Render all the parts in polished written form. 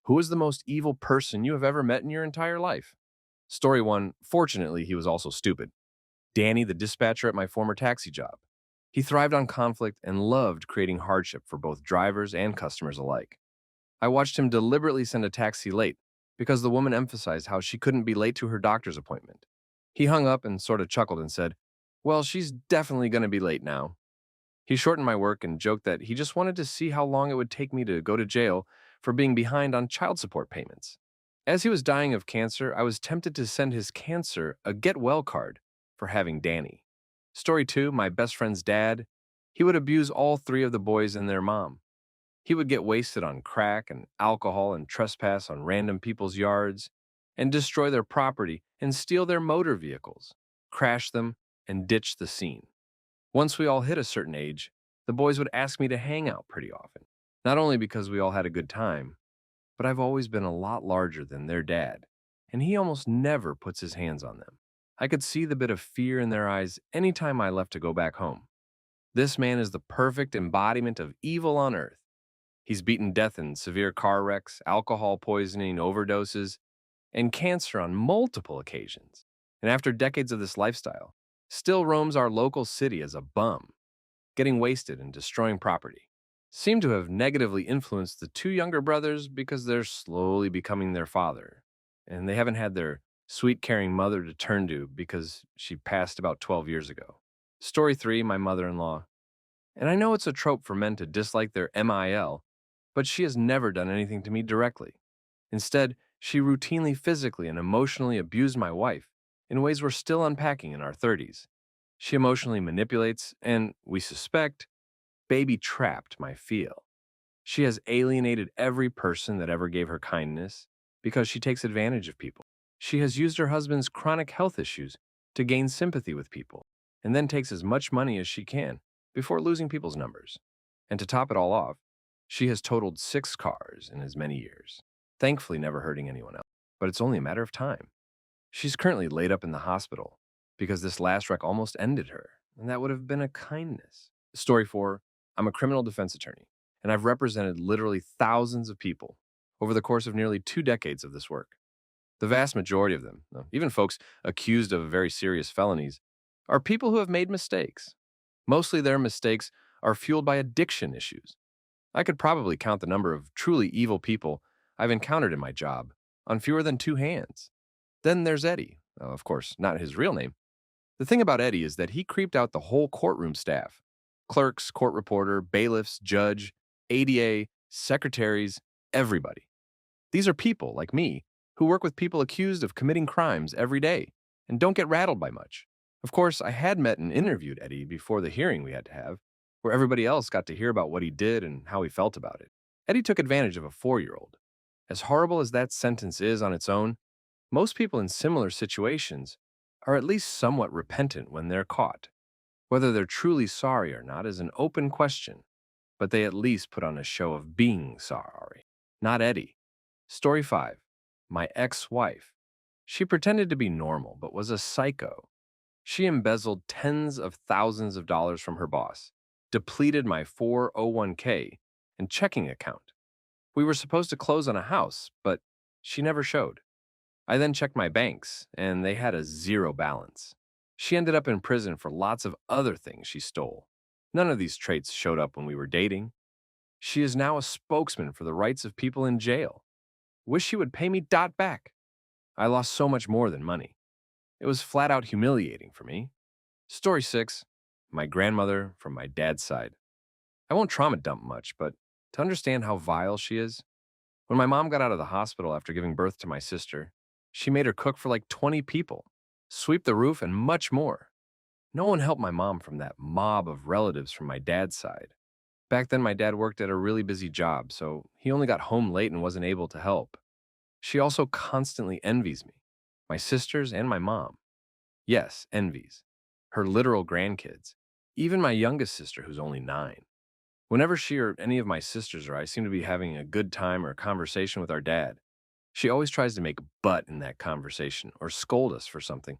Who is the most evil person you have ever met in your entire life? Story 1. Fortunately, he was also stupid. Danny, the dispatcher at my former taxi job. He thrived on conflict and loved creating hardship for both drivers and customers alike. I watched him deliberately send a taxi late because the woman emphasized how she couldn't be late to her doctor's appointment. He hung up and sort of chuckled and said, "Well, she's definitely going to be late now." He shortened my work and joked that he just wanted to see how long it would take me to go to jail for being behind on child support payments. As he was dying of cancer, I was tempted to send his cancer a get well card for having Danny. Story 2. My best friend's dad. He would abuse all three of the boys and their mom. He would get wasted on crack and alcohol and trespass on random people's yards and destroy their property and steal their motor vehicles, crash them, and ditch the scene. Once we all hit a certain age, the boys would ask me to hang out pretty often. Not only because we all had a good time, but I've always been a lot larger than their dad, and he almost never puts his hands on them. I could see the bit of fear in their eyes any time I left to go back home. This man is the perfect embodiment of evil on earth. He's beaten death in severe car wrecks, alcohol poisoning, overdoses, and cancer on multiple occasions. And after decades of this lifestyle, still roams our local city as a bum, getting wasted and destroying property. Seem to have negatively influenced the two younger brothers because they're slowly becoming their father, and they haven't had their sweet, caring mother to turn to because she passed about 12 years ago. Story 3. My mother-in-law. And I know it's a trope for men to dislike their MIL, but she has never done anything to me directly. Instead, she routinely physically and emotionally abused my wife in ways we're still unpacking in our 30s. She emotionally manipulates and, we suspect, baby trapped my feel. She has alienated every person that ever gave her kindness because she takes advantage of people. She has used her husband's chronic health issues to gain sympathy with people and then takes as much money as she can before losing people's numbers. And to top it all off, she has totaled 6 cars in as many years, thankfully never hurting anyone else. But it's only a matter of time. She's currently laid up in the hospital because this last wreck almost ended her, and that would have been a kindness. Story 4. I'm a criminal defense attorney, and I've represented literally thousands of people over the course of nearly 2 decades of this work. The vast majority of them, even folks accused of very serious felonies, are people who have made mistakes. Mostly their mistakes are fueled by addiction issues. I could probably count the number of truly evil people I've encountered in my job on fewer than 2 hands. Then there's Eddie. Of course, not his real name. The thing about Eddie is that he creeped out the whole courtroom staff: clerks, court reporter, bailiffs, judge, ADA, secretaries, everybody. These are people, like me, who work with people accused of committing crimes every day and don't get rattled by much. Of course, I had met and interviewed Eddie before the hearing we had to have, where everybody else got to hear about what he did and how he felt about it. Eddie took advantage of a 4-year-old. As horrible as that sentence is on its own, most people in similar situations are at least somewhat repentant when they're caught. Whether they're truly sorry or not is an open question, but they at least put on a show of being sorry. Not Eddie. Story 5. My ex-wife. She pretended to be normal, but was a psycho. She embezzled tens of thousands of dollars from her boss, depleted my 401k and checking account. We were supposed to close on a house, but she never showed. I then checked my banks, and they had a 0 balance. She ended up in prison for lots of other things she stole. None of these traits showed up when we were dating. She is now a spokesman for the rights of people in jail. Wish she would pay me dot back. I lost so much more than money. It was flat out humiliating for me. Story 6. My grandmother from my dad's side. I won't trauma dump much, but to understand how vile she is, when my mom got out of the hospital after giving birth to my sister, she made her cook for like 20 people, sweep the roof, and much more. No one helped my mom from that mob of relatives from my dad's side. Back then, my dad worked at a really busy job, so he only got home late and wasn't able to help. She also constantly envies me, my sisters and my mom. Yes, envies. Her literal grandkids. Even my youngest sister, who's only 9. Whenever she or any of my sisters or I seem to be having a good time or a conversation with our dad, she always tries to make butt in that conversation or scold us for something,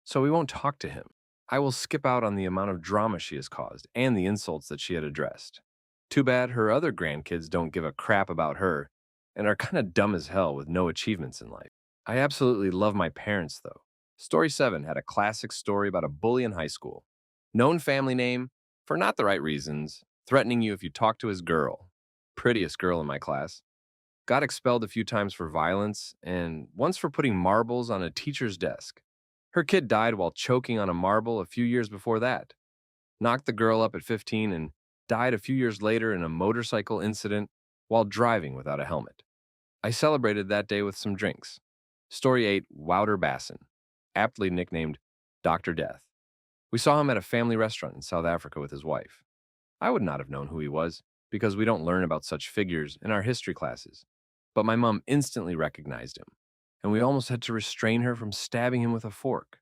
so we won't talk to him. I will skip out on the amount of drama she has caused and the insults that she had addressed. Too bad her other grandkids don't give a crap about her, and are kind of dumb as hell with no achievements in life. I absolutely love my parents, though. Story 7 had a classic story about a bully in high school. Known family name, for not the right reasons, threatening you if you talk to his girl. Prettiest girl in my class. Got expelled a few times for violence, and once for putting marbles on a teacher's desk. Her kid died while choking on a marble a few years before that. Knocked the girl up at 15 and died a few years later in a motorcycle incident while driving without a helmet. I celebrated that day with some drinks. Story 8, Wouter Basson, aptly nicknamed Dr. Death. We saw him at a family restaurant in South Africa with his wife. I would not have known who he was, because we don't learn about such figures in our history classes. But my mom instantly recognized him, and we almost had to restrain her from stabbing him with a fork.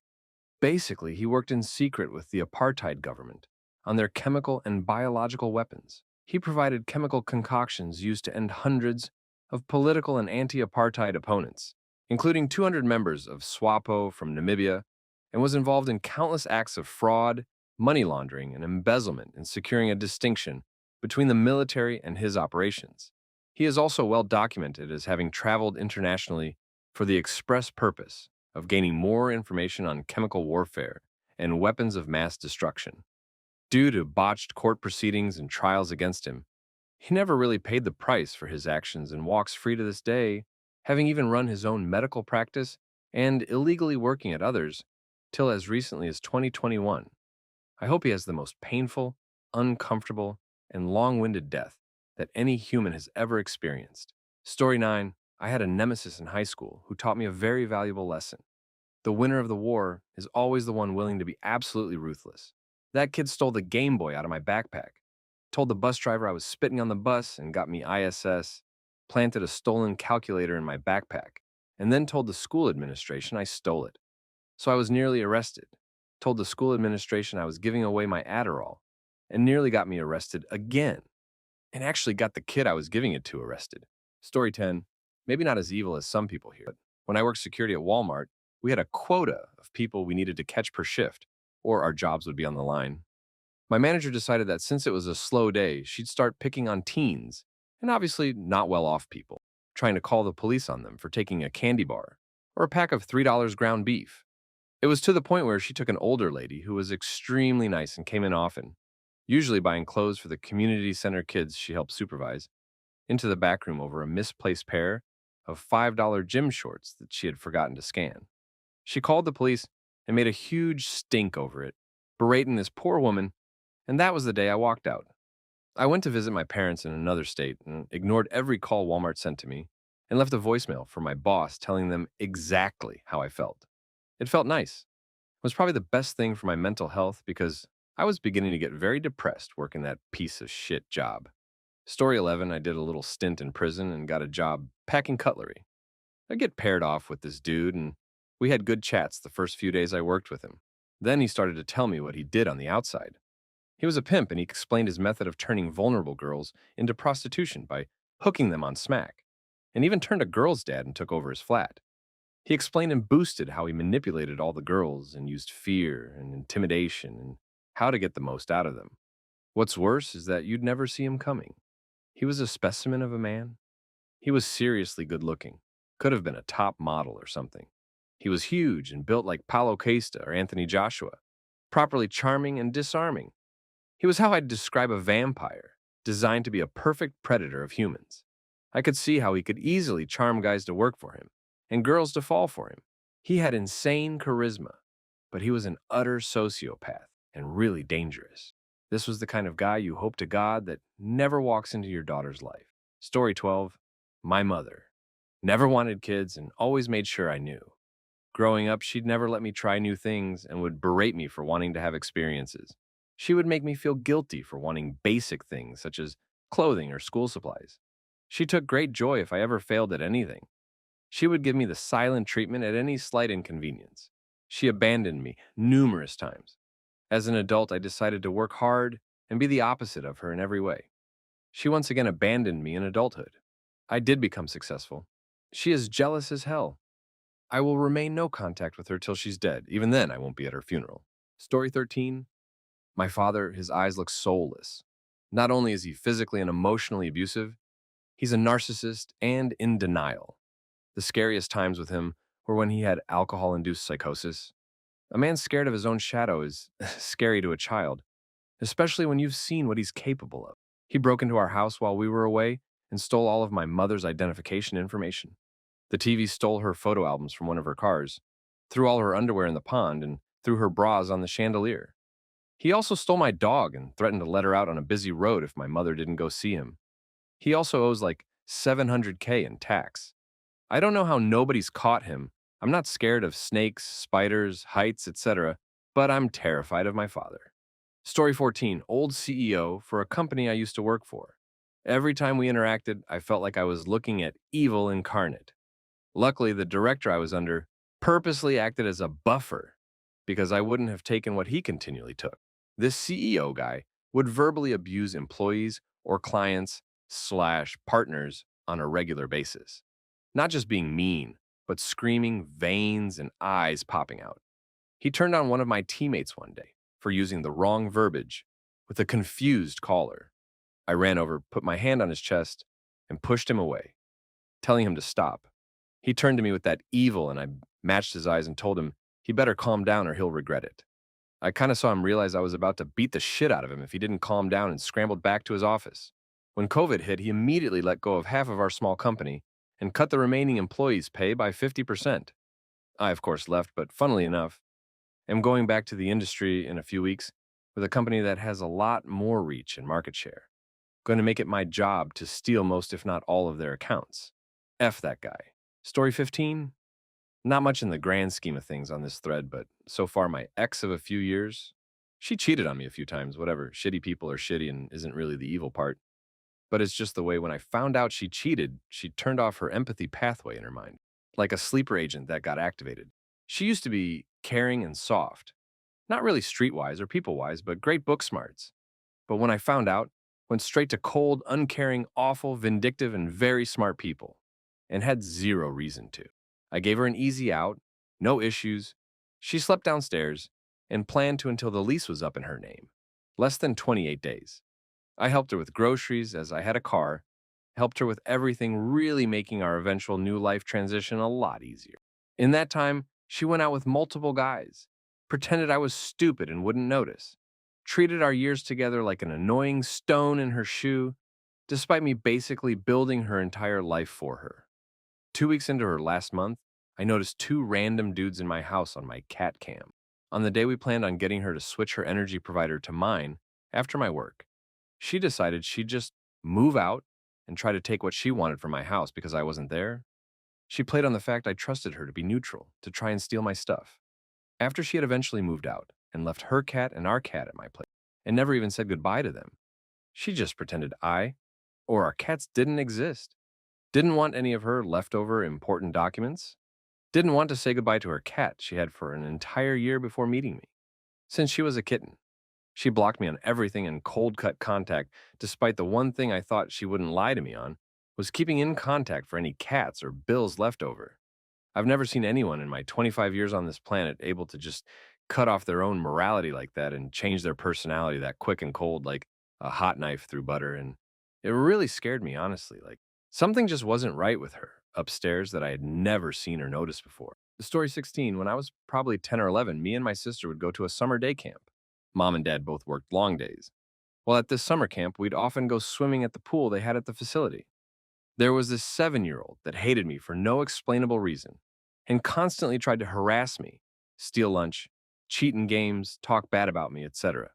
Basically, he worked in secret with the apartheid government on their chemical and biological weapons. He provided chemical concoctions used to end hundreds of political and anti-apartheid opponents, including 200 members of SWAPO from Namibia, and was involved in countless acts of fraud, money laundering, and embezzlement in securing a distinction between the military and his operations. He is also well documented as having traveled internationally for the express purpose of gaining more information on chemical warfare and weapons of mass destruction. Due to botched court proceedings and trials against him, he never really paid the price for his actions and walks free to this day, having even run his own medical practice and illegally working at others till as recently as 2021. I hope he has the most painful, uncomfortable, and long-winded death that any human has ever experienced. Story 9, I had a nemesis in high school who taught me a very valuable lesson. The winner of the war is always the one willing to be absolutely ruthless. That kid stole the Game Boy out of my backpack, told the bus driver I was spitting on the bus and got me ISS, planted a stolen calculator in my backpack, and then told the school administration I stole it. So I was nearly arrested, told the school administration I was giving away my Adderall, and nearly got me arrested again, and actually got the kid I was giving it to arrested. Story 10, maybe not as evil as some people here, but when I worked security at Walmart, we had a quota of people we needed to catch per shift, or our jobs would be on the line. My manager decided that since it was a slow day, she'd start picking on teens, and obviously not well-off people, trying to call the police on them for taking a candy bar or a pack of $3 ground beef. It was to the point where she took an older lady who was extremely nice and came in often, usually buying clothes for the community center kids she helped supervise, into the back room over a misplaced pair of $5 gym shorts that she had forgotten to scan. She called the police and made a huge stink over it, berating this poor woman, and that was the day I walked out. I went to visit my parents in another state and ignored every call Walmart sent to me and left a voicemail for my boss telling them exactly how I felt. It felt nice. It was probably the best thing for my mental health because I was beginning to get very depressed working that piece of shit job. Story 11, I did a little stint in prison and got a job packing cutlery. I get paired off with this dude, and we had good chats the first few days I worked with him. Then he started to tell me what he did on the outside. He was a pimp, and he explained his method of turning vulnerable girls into prostitution by hooking them on smack, and even turned a girl's dad and took over his flat. He explained and boosted how he manipulated all the girls and used fear and intimidation and how to get the most out of them. What's worse is that you'd never see him coming. He was a specimen of a man. He was seriously good looking. Could have been a top model or something. He was huge and built like Paulo Costa or Anthony Joshua, properly charming and disarming. He was how I'd describe a vampire, designed to be a perfect predator of humans. I could see how he could easily charm guys to work for him and girls to fall for him. He had insane charisma, but he was an utter sociopath and really dangerous. This was the kind of guy you hope to God that never walks into your daughter's life. Story 12, my mother. Never wanted kids and always made sure I knew. Growing up, she'd never let me try new things and would berate me for wanting to have experiences. She would make me feel guilty for wanting basic things such as clothing or school supplies. She took great joy if I ever failed at anything. She would give me the silent treatment at any slight inconvenience. She abandoned me numerous times. As an adult, I decided to work hard and be the opposite of her in every way. She once again abandoned me in adulthood. I did become successful. She is jealous as hell. I will remain no contact with her till she's dead. Even then, I won't be at her funeral. Story 13. My father, his eyes look soulless. Not only is he physically and emotionally abusive, He's a narcissist and in denial. The scariest times with him were when he had alcohol-induced psychosis. A man scared of his own shadow is scary to a child, especially when you've seen what he's capable of. He broke into our house while we were away and stole all of my mother's identification information. The TV stole her photo albums from one of her cars, threw all her underwear in the pond, and threw her bras on the chandelier. He also stole my dog and threatened to let her out on a busy road if my mother didn't go see him. He also owes like 700K in tax. I don't know how nobody's caught him. I'm not scared of snakes, spiders, heights, etc., but I'm terrified of my father. Story 14, old CEO for a company I used to work for. Every time we interacted, I felt like I was looking at evil incarnate. Luckily, the director I was under purposely acted as a buffer because I wouldn't have taken what he continually took. This CEO guy would verbally abuse employees or clients slash partners on a regular basis. Not just being mean, but screaming, veins and eyes popping out. He turned on one of my teammates one day for using the wrong verbiage with a confused caller. I ran over, put my hand on his chest, and pushed him away, telling him to stop. He turned to me with that evil, and I matched his eyes and told him he better calm down or he'll regret it. I kind of saw him realize I was about to beat the shit out of him if he didn't calm down and scrambled back to his office. When COVID hit, he immediately let go of half of our small company and cut the remaining employees' pay by 50%. I, of course, left, but funnily enough, am going back to the industry in a few weeks with a company that has a lot more reach and market share. Going to make it my job to steal most, if not all, of their accounts. F that guy. Story 15? Not much in the grand scheme of things on this thread, but so far my ex of a few years, she cheated on me a few times, whatever. Shitty people are shitty and isn't really the evil part. But it's just the way when I found out she cheated, she turned off her empathy pathway in her mind, like a sleeper agent that got activated. She used to be caring and soft, not really streetwise or people-wise, but great book smarts. But when I found out, went straight to cold, uncaring, awful, vindictive, and very smart people, and had zero reason to. I gave her an easy out, no issues. She slept downstairs and planned to until the lease was up in her name. Less than 28 days. I helped her with groceries as I had a car, helped her with everything, really making our eventual new life transition a lot easier. In that time, she went out with multiple guys, pretended I was stupid and wouldn't notice, treated our years together like an annoying stone in her shoe, despite me basically building her entire life for her. 2 weeks into her last month, I noticed two random dudes in my house on my cat cam. On the day we planned on getting her to switch her energy provider to mine after my work, she decided she'd just move out and try to take what she wanted from my house because I wasn't there. She played on the fact I trusted her to be neutral, to try and steal my stuff. After she had eventually moved out and left her cat and our cat at my place, and never even said goodbye to them, she just pretended I or our cats didn't exist. Didn't want any of her leftover important documents. Didn't want to say goodbye to her cat she had for an entire year before meeting me. Since she was a kitten, she blocked me on everything and cold cut contact, despite the one thing I thought she wouldn't lie to me on was keeping in contact for any cats or bills left over. I've never seen anyone in my 25 years on this planet able to just cut off their own morality like that and change their personality that quick and cold like a hot knife through butter. And it really scared me, honestly. Like something just wasn't right with her upstairs that I had never seen or noticed before. The story 16, when I was probably 10 or 11, me and my sister would go to a summer day camp. Mom and dad both worked long days. Well, at this summer camp, we'd often go swimming at the pool they had at the facility. There was this 7-year-old that hated me for no explainable reason and constantly tried to harass me, steal lunch, cheat in games, talk bad about me, etc.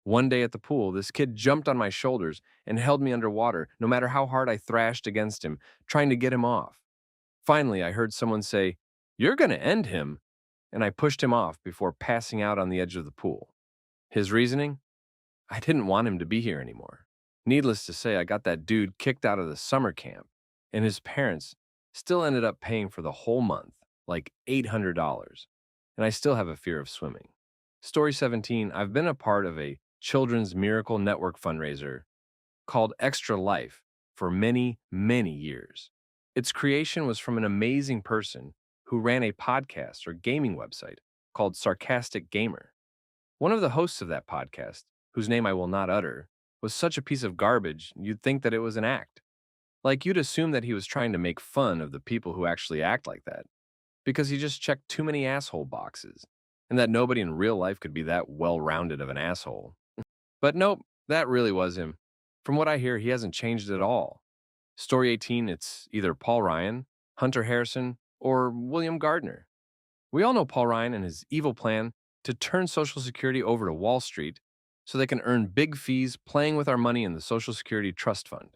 One day at the pool, this kid jumped on my shoulders and held me underwater, no matter how hard I thrashed against him, trying to get him off. Finally, I heard someone say, "You're going to end him," and I pushed him off before passing out on the edge of the pool. His reasoning? I didn't want him to be here anymore. Needless to say, I got that dude kicked out of the summer camp, and his parents still ended up paying for the whole month, like $800, and I still have a fear of swimming. Story 17, I've been a part of a Children's Miracle Network fundraiser called Extra Life for many, many years. Its creation was from an amazing person who ran a podcast or gaming website called Sarcastic Gamer. One of the hosts of that podcast, whose name I will not utter, was such a piece of garbage you'd think that it was an act. Like, you'd assume that he was trying to make fun of the people who actually act like that, because he just checked too many asshole boxes, and that nobody in real life could be that well-rounded of an asshole. But nope, that really was him. From what I hear, he hasn't changed at all. Story 18, it's either Paul Ryan, Hunter Harrison, or William Gardner. We all know Paul Ryan and his evil plan to turn Social Security over to Wall Street so they can earn big fees playing with our money in the Social Security Trust Fund.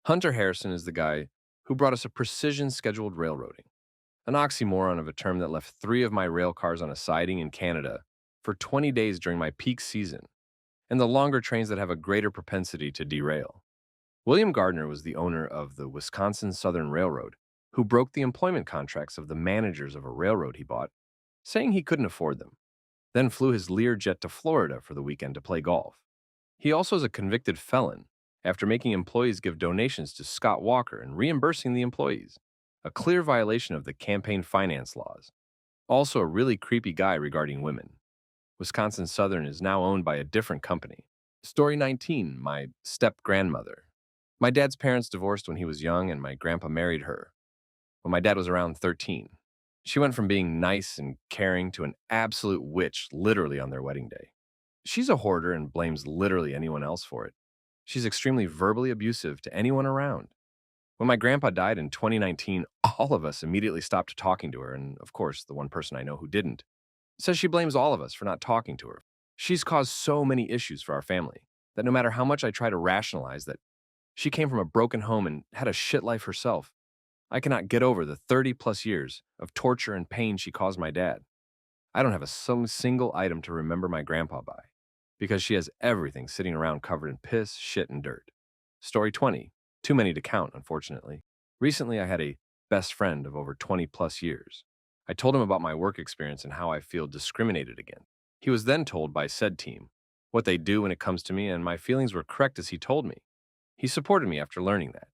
Hunter Harrison is the guy who brought us a precision scheduled railroading, an oxymoron of a term that left 3 of my rail cars on a siding in Canada for 20 days during my peak season, and the longer trains that have a greater propensity to derail. William Gardner was the owner of the Wisconsin Southern Railroad, who broke the employment contracts of the managers of a railroad he bought, saying he couldn't afford them, then flew his Learjet to Florida for the weekend to play golf. He also is a convicted felon after making employees give donations to Scott Walker and reimbursing the employees, a clear violation of the campaign finance laws. Also, a really creepy guy regarding women. Wisconsin Southern is now owned by a different company. Story 19, my step-grandmother. My dad's parents divorced when he was young, and my grandpa married her when my dad was around 13. She went from being nice and caring to an absolute witch literally on their wedding day. She's a hoarder and blames literally anyone else for it. She's extremely verbally abusive to anyone around. When my grandpa died in 2019, all of us immediately stopped talking to her, and of course, the one person I know who didn't says she blames all of us for not talking to her. She's caused so many issues for our family that no matter how much I try to rationalize that she came from a broken home and had a shit life herself, I cannot get over the 30 plus years of torture and pain she caused my dad. I don't have some single item to remember my grandpa by, because she has everything sitting around covered in piss, shit, and dirt. Story 20. Too many to count, unfortunately. Recently, I had a best friend of over 20 plus years. I told him about my work experience and how I feel discriminated against. He was then told by said team what they do when it comes to me, and my feelings were correct as he told me. He supported me after learning that.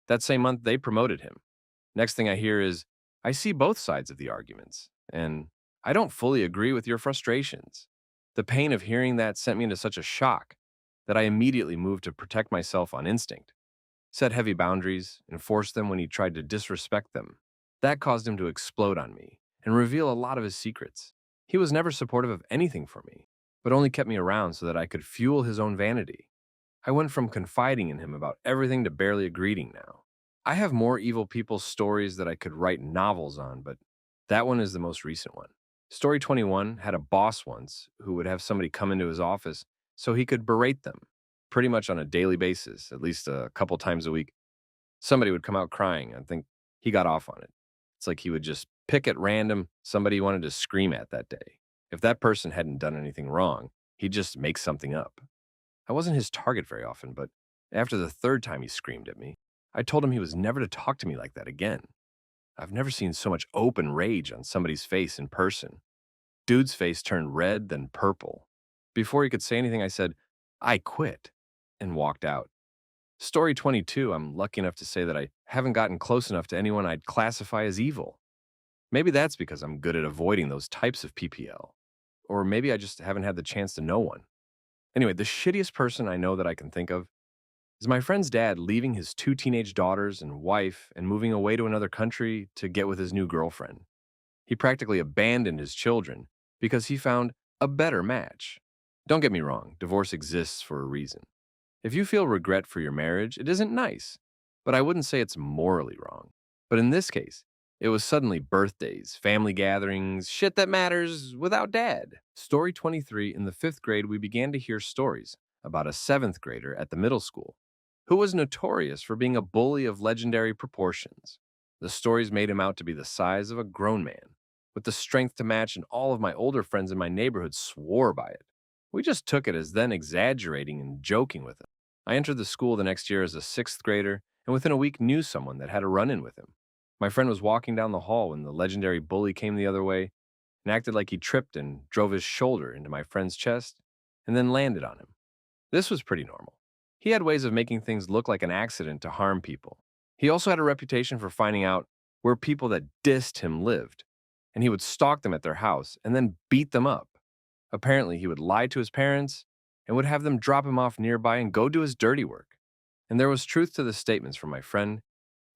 That same month, they promoted him. Next thing I hear is, I see both sides of the arguments, and I don't fully agree with your frustrations. The pain of hearing that sent me into such a shock that I immediately moved to protect myself on instinct, set heavy boundaries, enforced them when he tried to disrespect them. That caused him to explode on me and reveal a lot of his secrets. He was never supportive of anything for me, but only kept me around so that I could fuel his own vanity. I went from confiding in him about everything to barely agreeing now. I have more evil people's stories that I could write novels on, but that one is the most recent one. Story 21 had a boss once who would have somebody come into his office so he could berate them pretty much on a daily basis, at least a couple times a week. Somebody would come out crying. I think he got off on it. It's like he would just pick at random somebody he wanted to scream at that day. If that person hadn't done anything wrong, he'd just make something up. I wasn't his target very often, but after the third time he screamed at me, I told him he was never to talk to me like that again. I've never seen so much open rage on somebody's face in person. Dude's face turned red, then purple. Before he could say anything, I said, I quit, and walked out. Story 22, I'm lucky enough to say that I haven't gotten close enough to anyone I'd classify as evil. Maybe that's because I'm good at avoiding those types of PPL. Or maybe I just haven't had the chance to know one. Anyway, the shittiest person I know that I can think of is my friend's dad leaving his 2 teenage daughters and wife and moving away to another country to get with his new girlfriend. He practically abandoned his children because he found a better match. Don't get me wrong, divorce exists for a reason. If you feel regret for your marriage, it isn't nice, but I wouldn't say it's morally wrong. But in this case, it was suddenly birthdays, family gatherings, shit that matters without dad. Story 23, in the 5th grade, we began to hear stories about a 7th grader at the middle school who was notorious for being a bully of legendary proportions. The stories made him out to be the size of a grown man, with the strength to match, and all of my older friends in my neighborhood swore by it. We just took it as then exaggerating and joking with him. I entered the school the next year as a 6th grader, and within a week knew someone that had a run-in with him. My friend was walking down the hall when the legendary bully came the other way and acted like he tripped and drove his shoulder into my friend's chest and then landed on him. This was pretty normal. He had ways of making things look like an accident to harm people. He also had a reputation for finding out where people that dissed him lived, and he would stalk them at their house and then beat them up. Apparently, he would lie to his parents and would have them drop him off nearby and go do his dirty work. And there was truth to the statements from my friend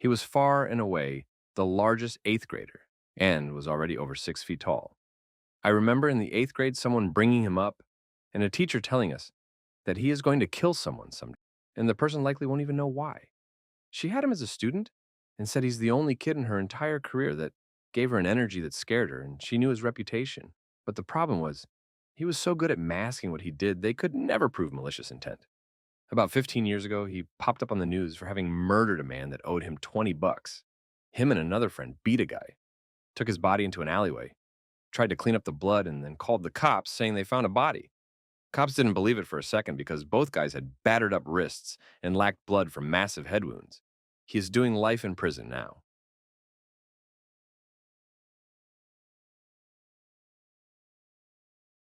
He was far and away the largest eighth grader and was already over 6 feet tall. I remember in the eighth grade someone bringing him up and a teacher telling us that he is going to kill someone someday, and the person likely won't even know why. She had him as a student and said he's the only kid in her entire career that gave her an energy that scared her, and she knew his reputation. But the problem was, he was so good at masking what he did, they could never prove malicious intent. About 15 years ago, he popped up on the news for having murdered a man that owed him 20 bucks. Him and another friend beat a guy, took his body into an alleyway, tried to clean up the blood, and then called the cops saying they found a body. Cops didn't believe it for a second because both guys had battered up wrists and lacked blood from massive head wounds. He is doing life in prison now.